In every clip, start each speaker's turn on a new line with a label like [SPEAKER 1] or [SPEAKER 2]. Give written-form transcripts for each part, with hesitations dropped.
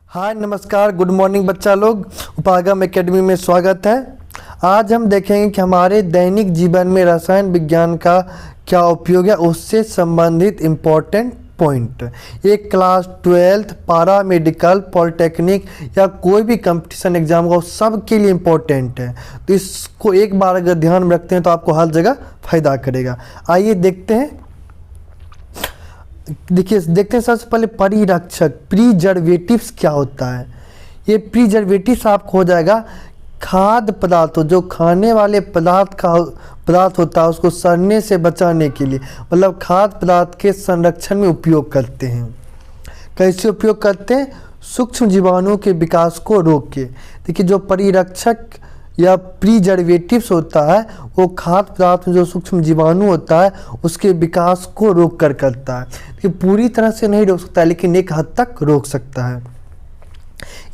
[SPEAKER 1] हाय नमस्कार good morning बच्चा लोग, उपागम एकेडमी में स्वागत है। आज हम देखेंगे कि हमारे दैनिक जीवन में रसायन विज्ञान का क्या उपयोग है, उससे संबंधित इम्पोर्टेंट पॉइंट। ये क्लास 12th पारा मेडिकल पॉलिटेक्निक या कोई भी कंपटीशन एग्जाम हो सब के लिए इम्पोर्टेंट है, तो इसको एक बार अगर ध्यान में रखते हैं तो आपको हर जगह फ़ायदा करेगा। आइए देखते हैं सबसे पहले परिरक्षक प्रिजर्वेटिव्स क्या होता है। ये प्रिजर्वेटिव्स आपको हो जाएगा खाद्य पदार्थों, जो खाने वाले पदार्थ होता है उसको सड़ने से बचाने के लिए, मतलब खाद्य पदार्थ के संरक्षण में उपयोग करते हैं। कैसे उपयोग करते हैं? सूक्ष्म जीवाणुओं के विकास को रोक के। देखिए जो परिरक्षक या प्रिजर्वेटिव्स होता है वो खाद्य पदार्थ में जो सूक्ष्म जीवाणु होता है उसके विकास को रोक कर करता है। देखिए पूरी तरह से नहीं रोक सकता है लेकिन एक हद तक रोक सकता है।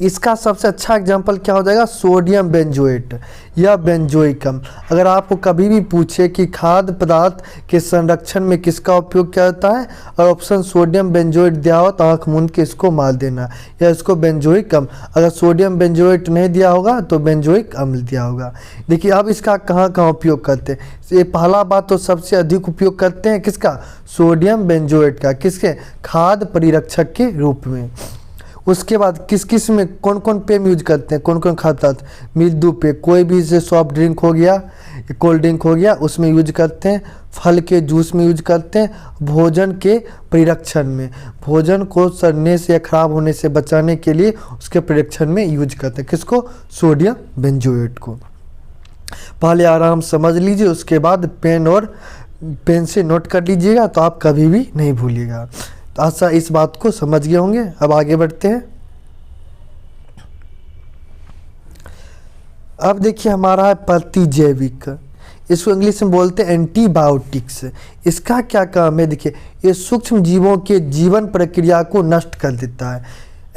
[SPEAKER 1] इसका सबसे अच्छा एग्जांपल क्या हो जाएगा? सोडियम बेंजोएट या बेंजोइकम। अगर आपको कभी भी पूछे कि खाद्य पदार्थ के संरक्षण में किसका उपयोग किया जाता है और ऑप्शन सोडियम बेंजोएट दिया हो तो आँख मूंद के इसको मार देना या इसको बेंजोइकम। अगर सोडियम बेंजोएट नहीं दिया होगा तो बेंजोइक अम्ल दिया होगा। देखिए अब इसका कहाँ कहाँ उपयोग करते हैं। ये पहला बात तो सबसे अधिक उपयोग करते हैं किसका? सोडियम बेंजोएट का। किसके? खाद्य परिरक्षक के रूप में। उसके बाद किस किस में कौन कौन पे यूज करते हैं, कौन कौन खाद्य पदार्थ? मृदु पे, कोई भी जैसे सॉफ्ट ड्रिंक हो गया, कोल्ड ड्रिंक हो गया, उसमें यूज करते हैं। फल के जूस में यूज करते हैं। भोजन के परिरक्षण में, भोजन को सड़ने से या खराब होने से बचाने के लिए उसके परिरक्षण में यूज करते हैं। किसको? सोडियम बेंजोएट को। पहले आराम समझ लीजिए, उसके बाद पेन से नोट कर लीजिएगा तो आप कभी भी नहीं भूलिएगा। तो आशा इस बात को समझ गए होंगे। अब आगे बढ़ते हैं। अब देखिए हमारा है प्रतिजैविक, इसको इंग्लिश में बोलते हैं एंटीबायोटिक्स। इसका क्या काम है? देखिए ये सूक्ष्म जीवों के जीवन प्रक्रिया को नष्ट कर देता है।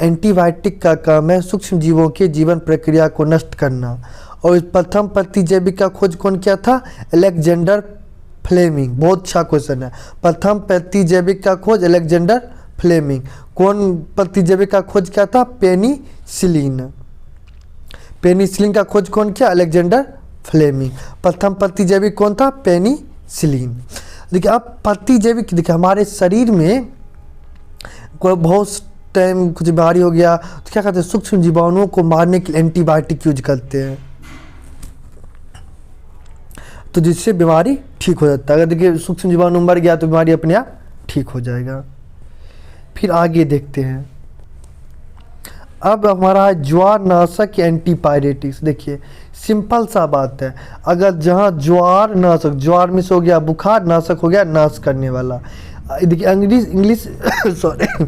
[SPEAKER 1] एंटीबायोटिक का काम है सूक्ष्म जीवों के जीवन प्रक्रिया को नष्ट करना। और प्रथम प्रतिजैविक का खोज कौन किया था? Alexander Fleming. बहुत अच्छा क्वेश्चन है। प्रथम प्रतिजैविक का खोज अलेक्जेंडर फ्लेमिंग। कौन प्रतिजैविक का खोज किया था? पेनिसिलिन। पेनिसिलिन का खोज कौन किया? Alexander Fleming. प्रथम प्रतिजैविक कौन था? पेनिसिलिन। देखिए अब प्रतिजैविक, देखिए हमारे शरीर में कोई बहुत टाइम कुछ बीमारी हो गया तो क्या कहते हैं? सूक्ष्म जीवाणुओं को मारने के लिए एंटीबायोटिक यूज करते हैं, तो जिससे बीमारी ठीक हो जाता है। अगर देखिए सूक्ष्म जीवाणु मर गया तो बीमारी अपने आप ठीक हो जाएगा। फिर आगे देखते हैं। अब हमारा है ज्वारनाशक एंटीपायरेटिक्स। देखिए सिंपल सा बात है, अगर जहाँ ज्वार नाशक, ज्वार मिस हो गया, बुखार नाशक हो गया, नाश करने वाला। देखिए इंग्लिश सॉरी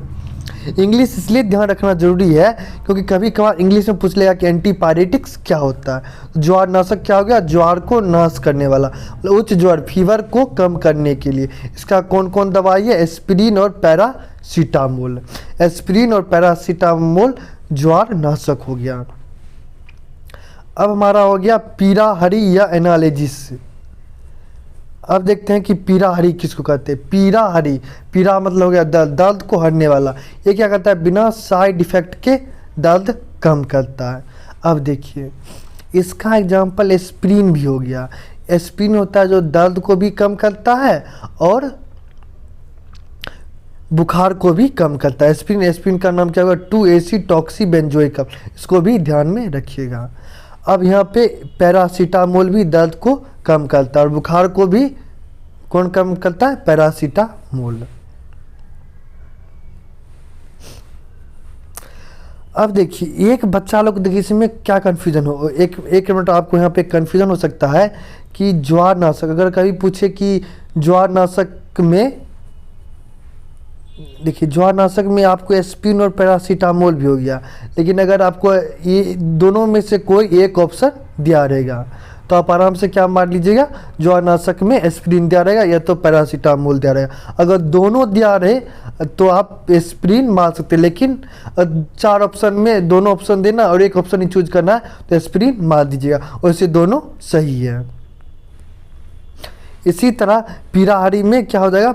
[SPEAKER 1] इंग्लिश इसलिए ध्यान रखना जरूरी है क्योंकि कभी कभार इंग्लिश में पूछ लेगा कि एंटीपायरेटिक्स क्या होता है। ज्वार नाशक क्या हो गया? ज्वार को नाश करने वाला, मतलब उच्च ज्वार फीवर को कम करने के लिए। इसका कौन कौन दवाई है? एस्पिरिन और पैरासीटामोल। एस्पिरिन और पैरासीटामोल ज्वार नाशक हो गया। अब हमारा हो गया पीराहरी या एनालिजिस। अब देखते हैं कि पीराहरी किसको कहते हैं। पीराहरी, पीरा मतलब हो गया दर्द, दर्द को हरने वाला। ये क्या करता है? बिना साइड इफेक्ट के दर्द कम करता है। अब देखिए इसका एग्जांपल एस्पिरिन भी हो गया। एस्पिरिन होता है जो दर्द को भी कम करता है और बुखार को भी कम करता है। एस्पिरिन का नाम क्या होगा? 2-एसिटॉक्सीबेंजोइक। इसको भी ध्यान में रखिएगा। अब यहाँ पे पैरासीटामोल भी दर्द को कम करता है और बुखार को भी कौन कम करता है? पैरासीटामोल। अब देखिए एक बच्चा लोग, देखिए इसमें क्या कन्फ्यूजन हो, एक मिनट आपको यहाँ पे कन्फ्यूजन हो सकता है कि ज्वार नाशक, अगर कभी पूछे कि ज्वार नाशक में, देखिए ज्वार नाशक में आपको एस्पिरिन और पैरासीटामोल भी हो गया, लेकिन अगर आपको ये दोनों में से कोई एक ऑप्शन दिया रहेगा तो आप आराम से क्या मार लीजिएगा? ज्वार नाशक में एस्पिरिन दिया रहेगा या तो पैरासीटामोल दिया रहेगा। अगर दोनों दिया रहे तो आप एस्पिरिन मार सकते हैं, लेकिन 4 ऑप्शन में दोनों ऑप्शन देना और एक ऑप्शन ही चूज करना है तो एस्पिरिन मार दीजिएगा। वैसे दोनों सही है। इसी तरह पीराहारी में क्या हो जाएगा?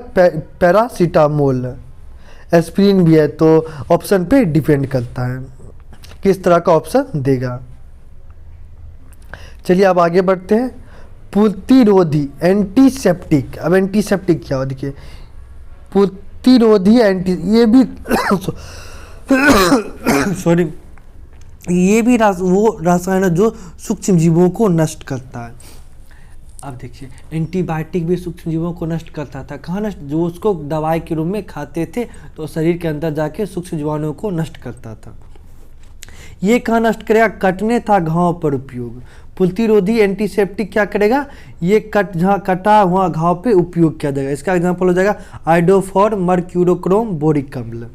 [SPEAKER 1] पैरासीटामोल। एस्पिरिन भी है तो ऑप्शन पे डिपेंड करता है। किस तरह का ऑप्शन देगा। चलिए अब आगे बढ़ते हैं। प्रतिरोधी एंटीसेप्टिक, अब एंटीसेप्टिक क्या हो देखिए, प्रतिरोधी एंटी, ये भी सॉरी, ये भी वो रसायन है जो सूक्ष्म जीवों को नष्ट करता है। अब देखिए एंटीबायोटिक भी सूक्ष्म जीवों को नष्ट करता था, कहाँ नष्ट, जो उसको दवाई के रूप में खाते थे तो शरीर के अंदर जाके सूक्ष्म जीवाणुओं को नष्ट करता था। ये कहाँ नष्ट करेगा, कटने था घाव पर उपयोग। प्रतिरोधी एंटीसेप्टिक क्या करेगा, ये जहाँ कटा हुआ घाव पे उपयोग किया जाएगा। इसका एग्जाम्पल हो जाएगा आइडोफॉर मर्क्यूरोक्रोम बोरिक अम्ल।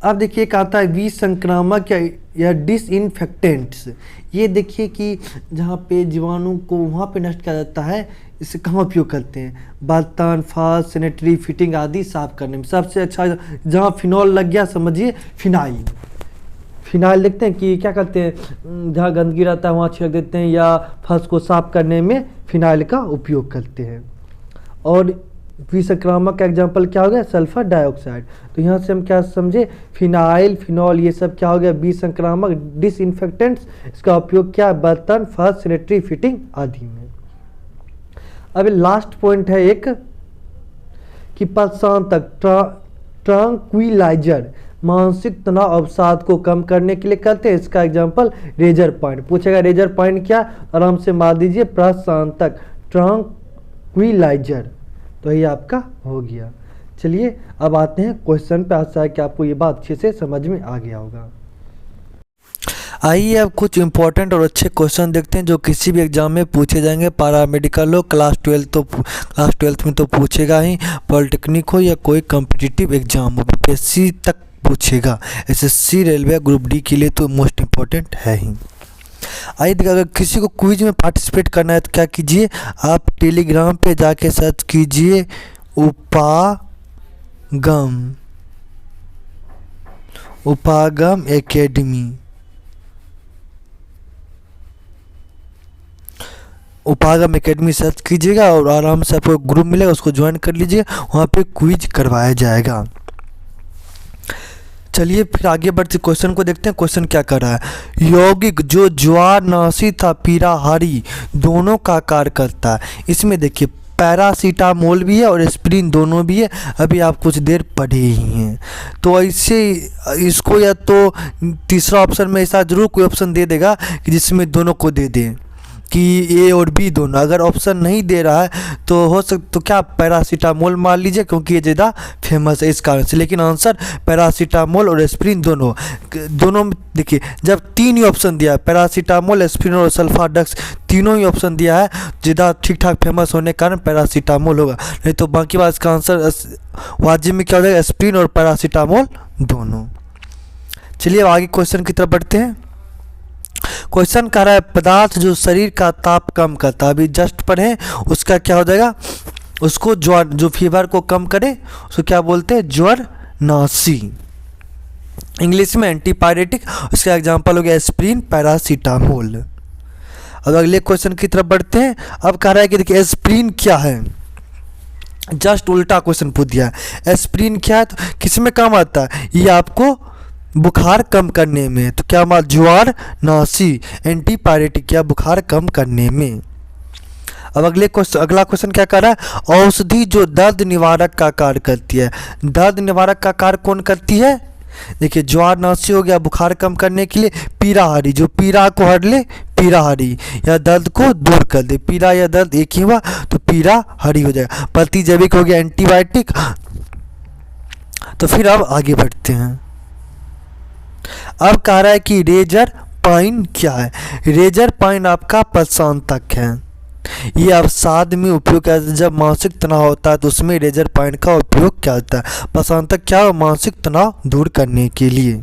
[SPEAKER 1] अब देखिए एक आता है विसंक्रामक या डिसइंफेक्टेंट्स। ये देखिए कि जहाँ पे जीवाणु को वहाँ पे नष्ट किया जाता है, इसे कहाँ उपयोग करते हैं, बर्तन, फर्श, सैनिटरी फिटिंग आदि साफ करने में। सबसे अच्छा जहाँ फिनॉल लग गया समझिए फिनाइल। फिनाइल देखते हैं कि क्या करते हैं, जहाँ गंदगी रहता है वहाँ छिड़क देते हैं, या फर्श को साफ करने में फिनाइल का उपयोग करते हैं। और विसंक्रामक का एग्जाम्पल क्या हो गया, सल्फर डाइऑक्साइड। तो यहाँ से हम क्या समझे, फिनाइल, फिनॉल, ये सब क्या हो गया, विसंक्रामक डिसइंफेक्टेंट्स। इसका उपयोग क्या है, बर्तन, फर्श, सैनिटरी फिटिंग आदि में। अब लास्ट पॉइंट है एक कि प्रशांतक ट्रैंक्विलाइजर मानसिक तनाव अवसाद को कम करने के लिए करते हैं। इसका एग्जाम्पल रेजर पॉइंट। पूछेगा रेजर पॉइंट क्या, आराम से मार दीजिए प्रशांतक ट्रैंक्विलाइजर। तो ये आपका हो गया। चलिए अब आते हैं क्वेश्चन पे। आशा है कि आपको ये बात अच्छे से समझ में आ गया होगा। आइए अब कुछ इंपॉर्टेंट और अच्छे क्वेश्चन देखते हैं जो किसी भी एग्जाम में पूछे जाएंगे। पैरामेडिकल हो, क्लास 12 में तो पूछेगा ही, पॉलिटेक्निक हो या कोई कॉम्पिटिटिव एग्जाम हो, बीपीएससी तक पूछेगा। एसएससी, रेलवे, ग्रुप डी के लिए तो मोस्ट इम्पॉर्टेंट है ही। आइए देखिए, अगर किसी को क्विज में पार्टिसिपेट करना है तो क्या कीजिए, आप टेलीग्राम पे जाके सर्च कीजिए उपागम एकेडमी। उपागम एकेडमी सर्च कीजिएगा और आराम से आपको ग्रुप मिलेगा, उसको ज्वाइन कर लीजिए, वहाँ पे क्विज करवाया जाएगा। चलिए फिर आगे बढ़ते क्वेश्चन को देखते हैं। क्वेश्चन क्या कर रहा है, यौगिक जो ज्वारनाशी था पीराहारी दोनों का कार्य करता है। इसमें देखिए पैरासीटामोल भी है और एस्पिरिन दोनों भी है, अभी आप कुछ देर पढ़े ही हैं। तो ऐसे इसको या तो तीसरा ऑप्शन में ऐसा जरूर कोई ऑप्शन दे देगा कि जिसमें दोनों को दे दें कि ए और बी दोनों। अगर ऑप्शन नहीं दे रहा है तो हो सकता तो क्या पैरासीटामोल मान लीजिए, क्योंकि ये ज़्यादा फेमस है इस कारण से। लेकिन आंसर पैरासीटामोल और एस्पिरिन दोनों में देखिए, जब तीन ही ऑप्शन दिया है, पैरासीटामोल, एस्पिरिन और सल्फाडक्स, तीनों ही ऑप्शन दिया है, ज़्यादा ठीक ठाक फेमस होने के कारण पैरासीटामोल होगा। नहीं तो बाकी बात इसका आंसर वाजिब में क्या हो जाएगा, एस्पिरिन और पैरासीटामोल दोनों। चलिए अब आगे क्वेश्चन की तरफ बढ़ते हैं। क्वेश्चन कह रहा है पदार्थ जो शरीर का ताप कम करता है, अभी जस्ट पढ़े, उसका क्या हो जाएगा, उसको ज्वर, जो फीवर को कम करे उसको क्या बोलते हैं, ज्वरनाशी, इंग्लिश में एंटीपायरेटिक। उसका एग्जांपल हो गया एस्पिरिन, पैरासीटामोल। अब अगले क्वेश्चन की तरफ बढ़ते हैं। अब कह रहा है कि देखिए एस्पिरिन क्या है, जस्ट उल्टा क्वेश्चन पूछ दिया है। एस्पिरिन क्या है, तो किस में काम आता है, ये आपको बुखार कम करने में। तो क्या हमारा ज्वारनाशी एंटीपायरेटिक, क्या बुखार कम करने में। अब अगला क्वेश्चन क्या कर रहा है, औषधि जो दर्द निवारक का कार्य करती है। दर्द निवारक का कार्य कौन करती है, देखिए ज्वारनाशी हो गया बुखार कम करने के लिए, पीराहारी जो पीरा को हर ले, पीराहारी या दर्द को दूर कर दे, पीरा या दर्द एक ही हुआ तो पीराहारी हो जाएगा। प्रतिजैविक हो गया एंटीबायोटिक। तो फिर अब आगे बढ़ते हैं। अब कह रहा है कि रेजर पाइन क्या है। रेजर पाइन आपका प्रशांतक है, ये अवसाद में उपयोग किया जाता है। जब मानसिक तनाव होता है तो उसमें रेजर पाइन का उपयोग किया जाता है। प्रशांतक क्या है, मानसिक तनाव दूर करने के लिए।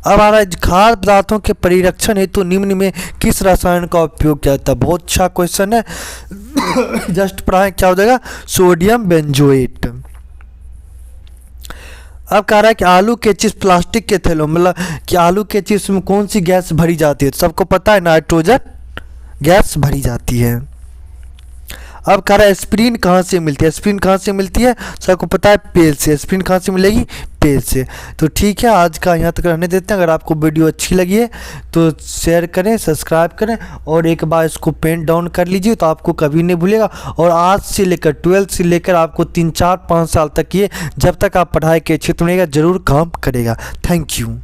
[SPEAKER 1] अब आ रहा है खाद्य पदार्थों के परिरक्षण हेतु निम्न में किस रसायन का उपयोग किया जाता है। बहुत अच्छा क्वेश्चन है, जस्ट पढ़ाएं, क्या हो जाएगा, सोडियम बेंजोएट। अब कह रहा है कि आलू के चिप्स प्लास्टिक के थैलों, मतलब कि आलू के चिप्स में कौन सी गैस भरी जाती है, तो सबको पता है नाइट्रोजन गैस भरी जाती है। अब कह रहा है एस्पिरिन कहाँ से मिलती है, एस्पिरिन कहाँ से मिलती है, सबको पता है पेज से। एस्पिरिन कहाँ से मिलेगी, पेज से। तो ठीक है, आज का यहाँ तक रहने देते हैं। अगर आपको वीडियो अच्छी लगी है तो शेयर करें, सब्सक्राइब करें और एक बार इसको पेन डाउन कर लीजिए तो आपको कभी नहीं भूलेगा। और आज से लेकर 12th से लेकर आपको 3, 4, 5 साल तक ये जब तक आप पढ़ाई के क्षेत्र में रहेगा ज़रूर काम करेगा। Thank you.